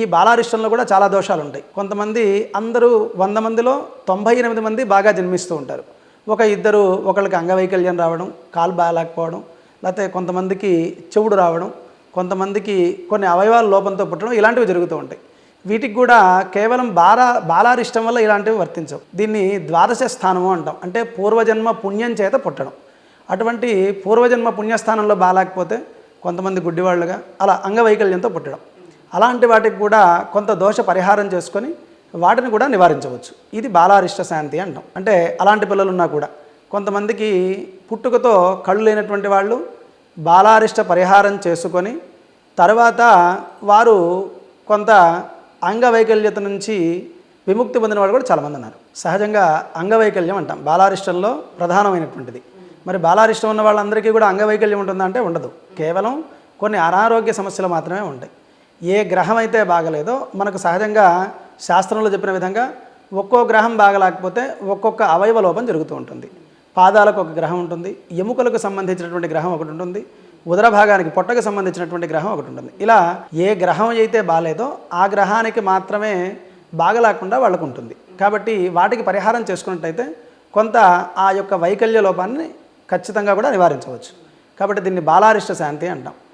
ఈ బాలారిష్టంలో కూడా చాలా దోషాలు ఉంటాయి. కొంతమంది అందరూ 100 మందిలో 98 మంది బాగా జన్మిస్తూ ఉంటారు. ఇద్దరు ఒకళ్ళకి అంగవైకల్యం రావడం, కాలు బాగాలేకపోవడం, లేకపోతే కొంతమందికి చెవుడు రావడం, కొంతమందికి కొన్ని అవయవాల లోపంతో పుట్టడం, ఇలాంటివి జరుగుతూ ఉంటాయి. వీటికి కూడా కేవలం బాలారిష్టం వల్ల ఇలాంటివి వర్తించవు. దీన్ని ద్వాదశ స్థానము అంటాం. అంటే పూర్వజన్మ పుణ్యం చేత పుట్టడం. అటువంటి పూర్వజన్మ పుణ్యస్థానంలో బాగాలేకపోతే కొంతమంది గుడ్డివాళ్ళుగా అలా అంగవైకల్యంతో పుట్టడం, అలాంటి వాటికి కూడా కొంత దోష పరిహారం చేసుకొని వాటిని కూడా నివారించవచ్చు. ఇది బాలారిష్ట శాంతి అంటాం. అంటే అలాంటి పిల్లలు ఉన్నా కూడా కొంతమందికి పుట్టుకతో కళ్ళు లేనటువంటి వాళ్ళు బాలారిష్ట పరిహారం చేసుకొని తర్వాత వారు కొంత అంగవైకల్యత నుంచి విముక్తి పొందిన వాళ్ళు కూడా చాలామంది ఉన్నారు. సహజంగా అంగవైకల్యం అంటాం బాలారిష్టంలో ప్రధానమైనటువంటిది. మరి బాలారిష్టం ఉన్న వాళ్ళందరికీ కూడా అంగవైకల్యం ఉంటుందా అంటే ఉండదు. కేవలం కొన్ని అనారోగ్య సమస్యలు మాత్రమే ఉంటాయి. ఏ గ్రహం అయితే బాగలేదో మనకు సహజంగా శాస్త్రంలో చెప్పిన విధంగా ఒక్కో గ్రహం బాగలేకపోతే ఒక్కొక్క అవయవ లోపం జరుగుతూ ఉంటుంది. పాదాలకు ఒక గ్రహం ఉంటుంది, ఎముకలకు సంబంధించినటువంటి గ్రహం ఒకటి ఉంటుంది, ఉదర భాగానికి పొట్టకు సంబంధించినటువంటి గ్రహం ఒకటి ఉంటుంది. ఇలా ఏ గ్రహం అయితే బాగాలేదో ఆ గ్రహానికి మాత్రమే బాగలేకుండా వాళ్ళకు ఉంటుంది. కాబట్టి వాటికి పరిహారం చేసుకున్నట్టయితే కొంత ఆ యొక్క వైకల్య లోపాన్ని ఖచ్చితంగా కూడా నివారించవచ్చు. కాబట్టి దీన్ని బాలారిష్ట శాంతి అంటాం.